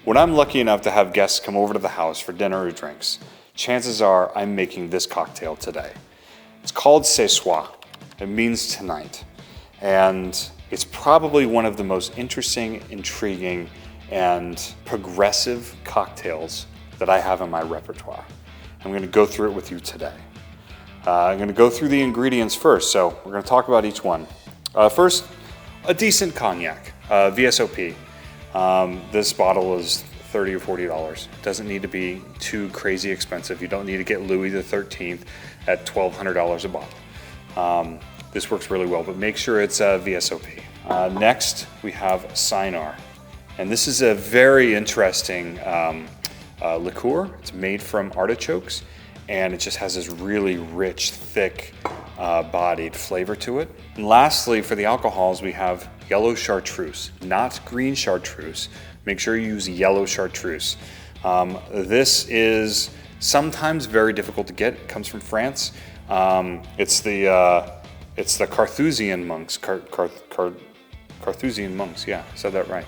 When I'm lucky enough to have guests come over to the house for dinner or drinks, chances are I'm making this cocktail today. It's called ce soir. It means tonight. And it's probably one of the most interesting, intriguing, and progressive cocktails that I have in my repertoire. I'm going to go through it with you today. I'm going to go through the ingredients first, so we're going to talk about each one. First, a decent cognac, VSOP. This bottle is $30 or $40. It doesn't need to be too crazy expensive. You don't need to get Louis XIII at $1,200 a bottle. This works really well, but make sure it's VSOP. Next, we have soir. And this is a very interesting liqueur. It's made from artichokes, and it just has this really rich, thick, bodied flavor to it. And lastly, for the alcohols, we have yellow chartreuse, not green chartreuse. Make sure you use yellow chartreuse. This is sometimes very difficult to get. It comes from France. It's the Carthusian monks. Carthusian monks, yeah, I said that right.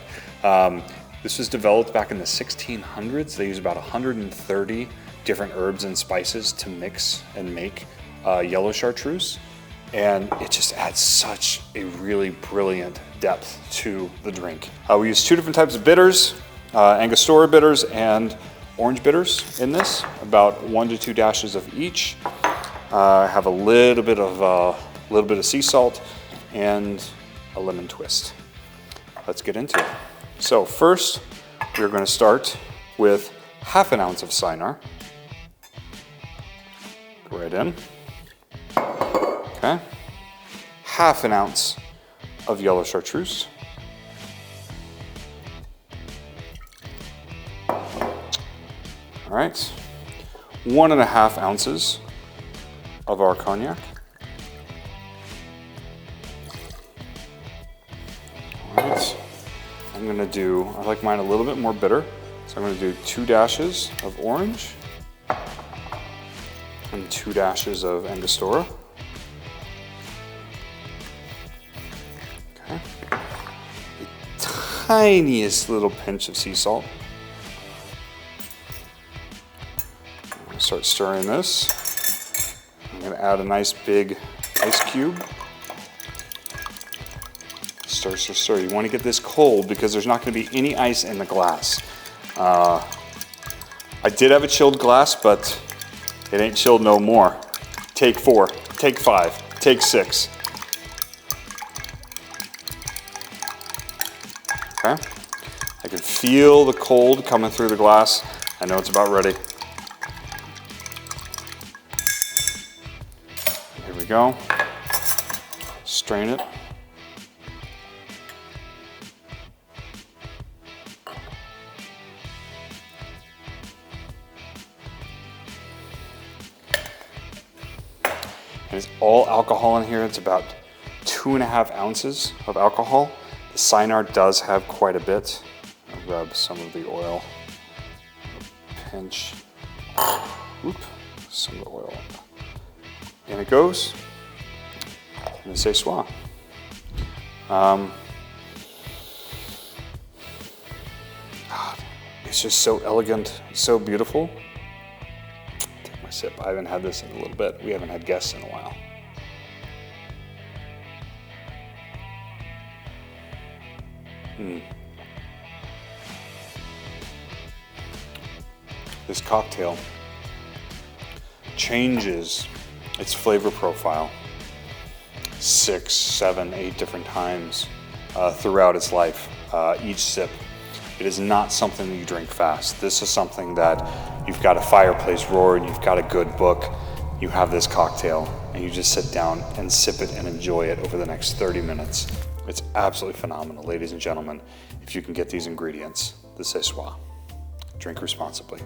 This was developed back in the 1600s. They use about 130 different herbs and spices to mix and make yellow chartreuse. And it just adds such a really brilliant depth to the drink. We use two different types of bitters, Angostura bitters and orange bitters in this, about 1 to 2 dashes of each. Have a little bit of sea salt and a lemon twist. Let's get into it. So first, we're going to start with half an ounce of soir. Go right in. Okay. Half an ounce of yellow chartreuse. All right. 1.5 ounces of our cognac. All right. I'm going to do, I like mine a little bit more bitter, so I'm going to do 2 dashes of orange and 2 dashes of Angostura. Okay. The tiniest little pinch of sea salt. I'm going to start stirring this. I'm going to add a nice big ice cube. Stir, stir, stir. You want to get this cold because there's not going to be any ice in the glass. I did have a chilled glass, but it ain't chilled no more. Take 4, take 5, take 6. Okay. I can feel the cold coming through the glass. I know it's about ready. Here we go. Strain it. And it's all alcohol in here. It's about 2.5 ounces of alcohol. The soir does have quite a bit. I'll rub some of the oil. A pinch. Oop, some of the oil. In it goes. And the ce soir. It's just so elegant, so beautiful. My sip. I haven't had this in a little bit. We haven't had guests in a while. This cocktail changes its flavor profile 6, 7, 8 different times throughout its life, each sip. It is not something that you drink fast. This is something that you've got a fireplace roaring, you've got a good book, you have this cocktail, and you just sit down and sip it and enjoy it over the next 30 minutes. It's absolutely phenomenal, ladies and gentlemen, if you can get these ingredients, the ce soir. Drink responsibly.